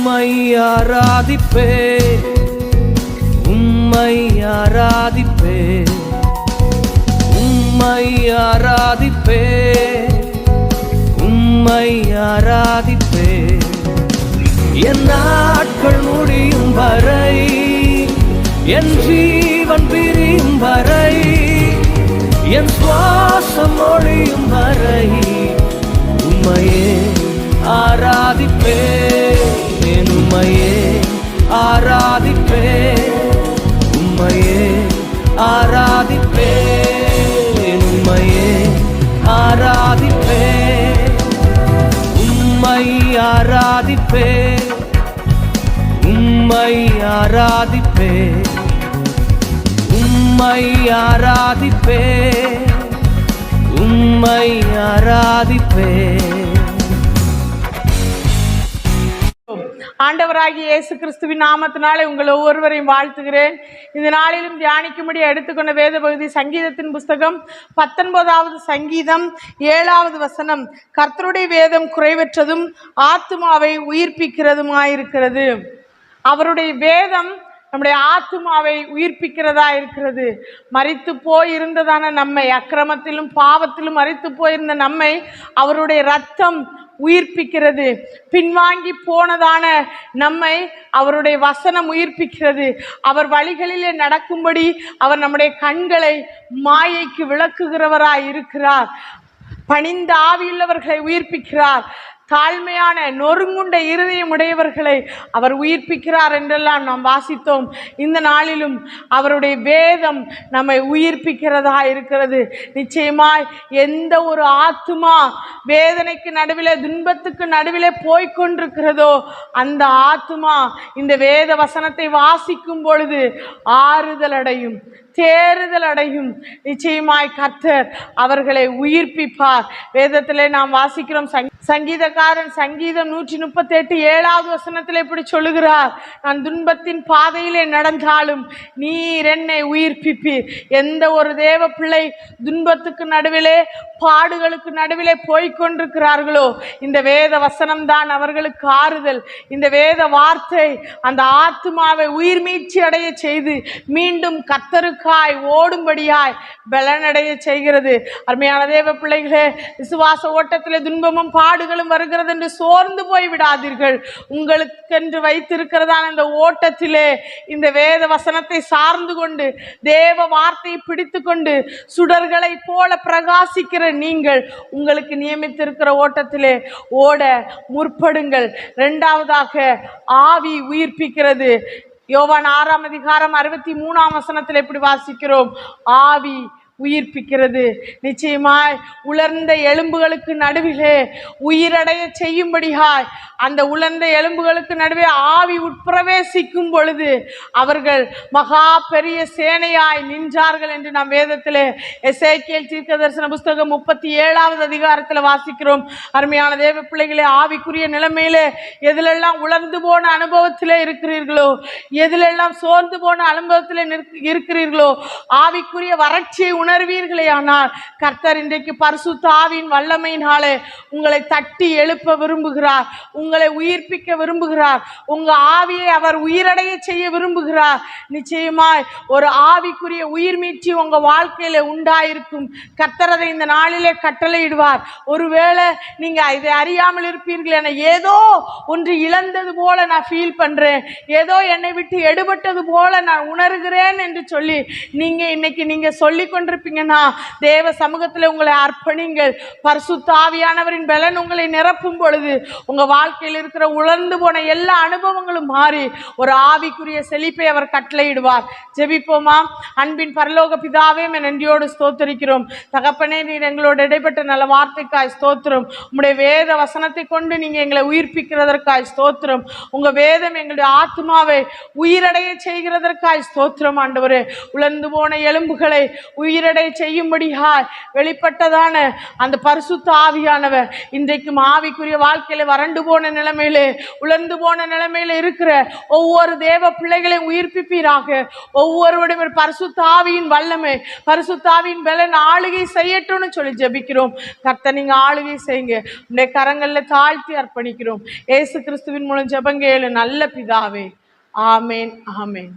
உம்மை ஆராதிப்பே, உம்மை ஆராதிப்பே, உம்மை ஆராதிப்பே, உம்மை ஆராதிப்பே. என் நாட்கள் முடியும் வரை, என் ஜீவன் பிரியும் வரை, என் சுவாசம் ஒழியும் வரை உம்மையே ஆராதிப்பேன், உம்மையே ஆராதிப்பேன், உம்மையே ஆராதிப்பேன், உம்மையே ஆராதிப்பேன், உம்மை ஆராதிப்பேன், உம்மை ஆராதிப்பேன், உம்மை ஆராதிப்பேன், உம்மை ஆராதிப்பேன். ஆண்டவராகிய இயேசு கிறிஸ்துவின் நாமத்தினாலே உங்கள் ஒவ்வொருவரையும் வாழ்த்துகிறேன். இந்த நாளிலும் தியானிக்கும்படி எடுத்துக்கொண்ட வேத பகுதி சங்கீதத்தின் புஸ்தகம் 19வது சங்கீதம் 7வது வசனம். கர்த்தருடைய வேதம் குறைவற்றதும் ஆத்துமாவை உயிர்ப்பிக்கிறதுமாயிருக்கிறது. அவருடைய வேதம் நம்முடைய ஆத்துமாவை உயிர்ப்பிக்கிறதா இருக்கிறது. மரித்து போயிருந்ததான நம்மை, அக்கிரமத்திலும் பாவத்திலும் மரித்து போயிருந்த நம்மை அவருடைய இரத்தம் உயிர்ப்பிக்கிறது. பின்வாங்கி போனதான நம்மை அவருடைய வசனம் உயிர்ப்பிக்கிறது. அவர் வழிகளிலே நடக்கும்படி அவர் நம்முடைய கண்களை மாயைக்கு விளக்குகிறவராய் இருக்கிறார். பணிந்த ஆவியுள்ளவர்களை உயிர்ப்பிக்கிறார். தாழ்மையான நொறுங்குண்ட இருதயம் உடையவர்களை அவர் உயிர்ப்பிக்கிறார் என்றெல்லாம் நாம் வாசித்தோம். இந்த நாளிலும் அவருடைய வேதம் நம்மை உயிர்ப்பிக்கிறதா இருக்கிறது. நிச்சயமாய் எந்த ஒரு ஆத்துமா வேதனைக்கு நடுவிலே, துன்பத்துக்கு நடுவிலே போய்கொண்டிருக்கிறதோ அந்த ஆத்துமா இந்த வேத வசனத்தை வாசிக்கும் பொழுது ஆறுதல் அடையும், தேறுதல் அடையும். நிச்சயமாய் கர்த்தர் அவர்களை உயிர்ப்பிப்பார். வேதத்திலே நாம் வாசிக்கிறோம், சங்கீதக்காரன் சங்கீதம் 138 7வது வசனத்தில் இப்படி சொல்லுகிறார், நான் துன்பத்தின் பாதையிலே நடந்தாலும் நீர் என்னை உயிர்ப்பிப்பீர். எந்த ஒரு தேவ பிள்ளை துன்பத்துக்கு நடுவிலே, பாடுகளுக்கு நடுவிலே போய்கொண்டிருக்கிறார்களோ இந்த வேத வசனம் தான் அவர்களுக்கு ஆறுதல். இந்த வேத வார்த்தை அந்த ஆத்துமாவை உயிர் மீட்சி அடைய செய்து மீண்டும் கர்த்தருக்காய் ஓடும்படியாய் பலனடைய செய்கிறது. அருமையான தேவ பிள்ளைகளே, விசுவாச ஓட்டத்திலே துன்பமும் பாடுகளும் வருகிறது என்று சோர்ந்து போய் விடாதீர்கள். உங்களுக்கென்று வைத்திருக்கிறதான இந்த ஓட்டத்திலே இந்த வேத வசனத்தை சார்ந்து கொண்டு தேவ வார்த்தையை பிடித்து கொண்டு சுடர்களை போல பிரகாசிக்கிற நீங்கள் உங்களுக்கு நியமித்திருக்கிற ஓட்டத்திலே ஓட முற்படுங்கள். இரண்டாவதாக ஆவி உயிர்ப்பிக்கிறது. யோவான் 6ஆம் அதிகாரம் 63ஆம் வசனத்தில் எப்படி வாசிக்கிறோம், ஆவி உயிர்ப்பிக்கிறது. நிச்சயமாய் உலர்ந்த எலும்புகளுக்கு நடுவிலே உயிரடைய செய்யும்படியாய் அந்த உலர்ந்த எலும்புகளுக்கு நடுவே ஆவி உட்பிரவேசிக்கும் பொழுது அவர்கள் மகா பெரிய சேனையாய் நின்றார்கள் என்று நாம் வேதத்திலே எசேக்கியேல் தீர்க்கதரிசன புஸ்தகம் 37வது அதிகாரத்தில் வாசிக்கிறோம். அருமையான தேவ பிள்ளைகளே, ஆவிக்குரிய நிலைமையிலே எதிலெல்லாம் உலர்ந்து போன அனுபவத்திலே இருக்கிறீர்களோ, எதிலெல்லாம் சோர்ந்து போன அனுபவத்திலே இருக்கிறீர்களோ, ஆவிக்குரிய வறட்சியை உணர்வீர்களே ஆனால் கர்த்தர் இன்றைக்கு பரிசுத்த ஆவியின் வல்லமையினாலே உங்களை தட்டி எழுப்ப விரும்புகிறார், உங்களை உயிர்ப்பிக்க விரும்புகிறார். உங்க ஆவியை அவர் உயிரடைய செய்ய விரும்புகிறார். நிச்சயமாய் ஒரு ஆவிக்குரிய உயிர் மீட்சி உங்க வாழ்க்கையில உண்டாயிருக்கும். கர்த்தர் அதை இந்த நாளிலே கட்டளையிடுவார். ஒருவேளை நீங்க இதை அறியாமல் இருப்பீர்கள், என ஏதோ ஒன்று இழந்தது போல நான் ஃபீல் பண்றேன், ஏதோ என்னை விட்டு எடுபட்டது போல நான் உணர்கிறேன் என்று சொல்லி நீங்க இன்னைக்கு நீங்க சொல்லி கொண்டிருப்பீங்கன்னா தேவ சமூகத்தில் உங்களை அர்ப்பணிங்கள். பரிசுத்த ஆவியானவரின் பலன் உங்களை நிரப்பும் பொழுது உங்க வாழ்க்கையில் இருக்கிற உலர்ந்து போன எல்லா அனுபவங்களும் மாறி ஒரு ஆவிக்குரிய செழிப்பை அவர் கட்டளையிடுவார். ஜெபிப்போமா? அன்பின் பரலோக பிதாவே, நன்றியோடு ஸ்தோத்திரிக்கிறோம். தகப்பனே, நீர் எங்களோடு இடைப்பட்ட நல்ல வார்த்தைக்காய் ஸ்தோத்திரம். உங்களுடைய வேத வசனத்தை கொண்டு நீங்க எங்களை உயிர்ப்பிக்கிறதற்காய் ஸ்தோத்திரம். உங்க வேதம் எங்களுடைய ஆத்மாவை உயிரடைய செய்கிறதற்காய் ஸ்தோத்திரம். ஆண்டவரே, உலர்ந்து போன எலும்புகளை உயிர விடுதலடைய செய்யும்படியாய் வெளிப்பட்டதான அந்த பரிசுத்த ஆவியானவர் இன்றைக்கும் ஆவிக்குரிய வாழ்க்கையில வறண்டு போன நிலைமையிலே, உலர்ந்து போன நிலைமையில இருக்கிற ஒவ்வொரு தேவ பிள்ளைகளையும் உயிர்ப்பிப்பீராக. ஒவ்வொருவருடைய பரிசுத்த ஆவியின் வல்லமை, பரிசுத்த ஆவியின் பலன் ஆளுகை செய்யட்டும்னு சொல்லி ஜெபிக்கிறோம். கர்த்தர் நீங்க ஆளுகை செய்யுங்க. உடைய கரங்கள்ல தாழ்த்தி அர்ப்பணிக்கிறோம். இயேசு கிறிஸ்துவின் மூலம் ஜெபங்கேளு நல்ல பிதாவே. ஆமேன், ஆமேன்.